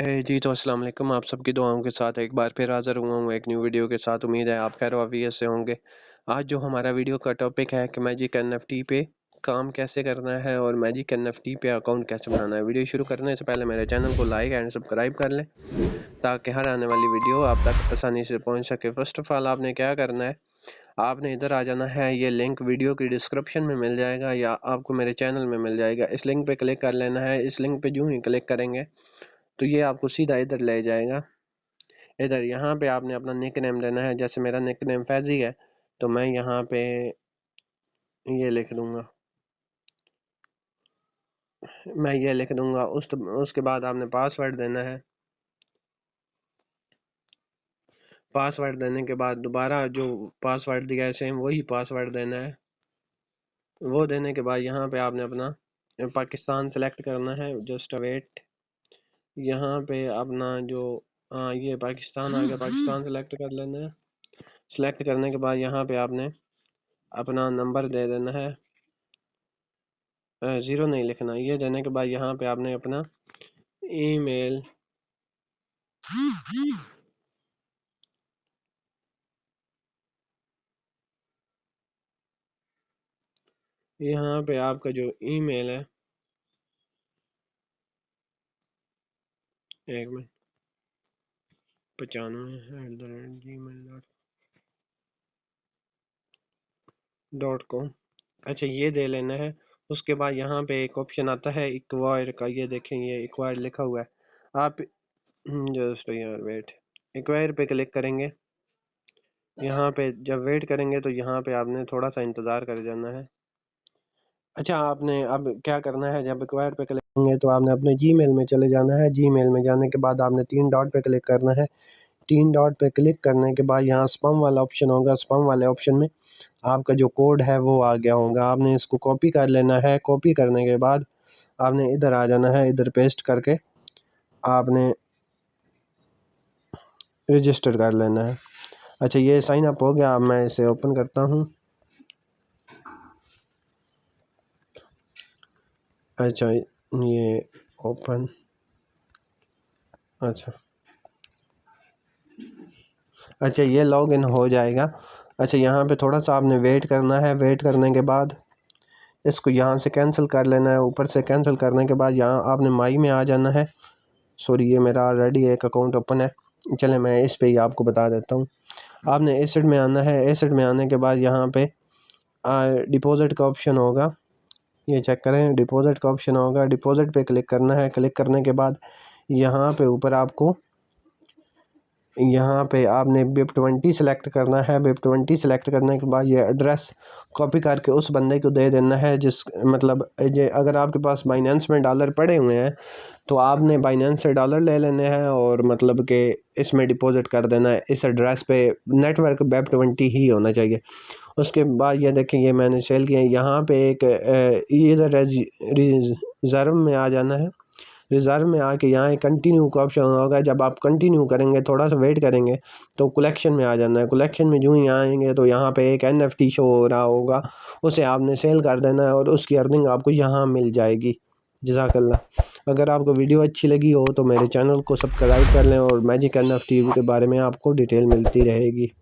जी तो अस्सलाम वालेकुम। आप सबकी दुआओं के साथ एक बार फिर हाज़िर हुआ हूँ एक न्यू वीडियो के साथ। उम्मीद है आप खैर वाफियत से होंगे। आज जो हमारा वीडियो का टॉपिक है कि मैजिक एनएफटी पे काम कैसे करना है और मैजिक एनएफटी पे अकाउंट कैसे बनाना है। वीडियो शुरू करने से पहले मेरे चैनल को लाइक एंड सब्सक्राइब कर लें ताकि हर आने वाली वीडियो आप तक आसानी से पहुँच सके। फर्स्ट ऑफ ऑल आपने क्या करना है, आपने इधर आ जाना है। ये लिंक वीडियो की डिस्क्रिप्शन में मिल जाएगा या आपको मेरे चैनल में मिल जाएगा। इस लिंक पे क्लिक कर लेना है। इस लिंक पे यूं ही क्लिक करेंगे तो ये आपको सीधा इधर ले जाएगा। इधर यहाँ पे आपने अपना निक नेम देना है। जैसे मेरा निक नेम फैजी है तो मैं यहाँ पे ये लिख दूंगा, मैं ये लिख दूंगा। उसके बाद आपने पासवर्ड देना है। पासवर्ड देने के बाद दोबारा जो पासवर्ड दिया है सेम वही पासवर्ड देना है। वो देने के बाद यहाँ पे आपने अपना पाकिस्तान सेलेक्ट करना है। जस्ट वेट, यहाँ पे अपना जो ये पाकिस्तान आ गया, पाकिस्तान सेलेक्ट कर लेना है। सेलेक्ट करने के बाद यहाँ पे आपने अपना नंबर दे देना है। 0 नहीं लिखना। ये देने के बाद यहाँ पे आपने अपना ईमेल यहाँ पे आपका जो ईमेल है, एक मिनट, 95@gmail.com। अच्छा ये दे लेना है। उसके बाद यहाँ पे एक ऑप्शन आता है एक्वायर का, ये देखें ये एक्वायर लिखा हुआ है। आप जस्ट यार वेट, एक्वायर पे क्लिक करेंगे। यहाँ पे जब वेट करेंगे तो यहाँ पे आपने थोड़ा सा इंतज़ार कर जाना है। अच्छा आपने अब क्या करना है, जब एक्वायर पे क्लिक करेंगे तो आपने अपने जीमेल में चले जाना है। जीमेल में जाने के बाद आपने 3 डॉट पे क्लिक करना है। 3 डॉट पे क्लिक करने के बाद यहाँ स्पैम वाला ऑप्शन होगा। स्पैम वाले ऑप्शन में आपका जो कोड है वो आ गया होगा। आपने इसको कॉपी कर लेना है। कॉपी करने के बाद आपने इधर आ जाना है। इधर पेस्ट करके आपने रजिस्टर कर लेना है। अच्छा ये साइन अप हो गया। अब मैं इसे ओपन करता हूँ। अच्छा ये ओपन, अच्छा ये लॉग इन हो जाएगा। अच्छा यहाँ पे थोड़ा सा आपने वेट करना है। वेट करने के बाद इसको यहाँ से कैंसिल कर लेना है। ऊपर से कैंसिल करने के बाद यहाँ आपने माई में आ जाना है। सॉरी ये मेरा ऑलरेडी एक अकाउंट ओपन है। चले मैं इस पे ही आपको बता देता हूँ। आपने एसेट में आना है। एसेट में आने के बाद यहाँ पे डिपॉजिट का ऑप्शन होगा, ये चेक करें। डिपॉजिट का ऑप्शन होगा, डिपॉजिट पे क्लिक करना है। क्लिक करने के बाद यहाँ पे ऊपर आपको यहाँ पे आपने BIP20 सेलेक्ट करना है। BIP20 सेलेक्ट करने के बाद ये एड्रेस कॉपी करके उस बंदे को दे देना है जिस मतलब ये अगर आपके पास बाइनेंस में डॉलर पड़े हुए हैं तो आपने बाइनेंस से डॉलर ले लेने हैं और मतलब कि इसमें डिपॉजिट कर देना है। इस एड्रेस पे नेटवर्क BIP20 ही होना चाहिए। उसके बाद ये देखें ये मैंने सेल किया। यहाँ पे एक इधर रिजर्व में आ जाना है। रिज़र्व में आके यहाँ एक कंटिन्यू का ऑप्शन होगा। जब आप कंटिन्यू करेंगे, थोड़ा सा वेट करेंगे तो कलेक्शन में आ जाना है। कलेक्शन में जो ही आएंगे तो यहाँ पे एक NFT शो हो रहा होगा, उसे आपने सेल कर देना है और उसकी अर्निंग आपको यहाँ मिल जाएगी। जज़ाकल्लाह। अगर आपको वीडियो अच्छी लगी हो तो मेरे चैनल को सब्सक्राइब कर लें और मैजिक NFT के बारे में आपको डिटेल मिलती रहेगी।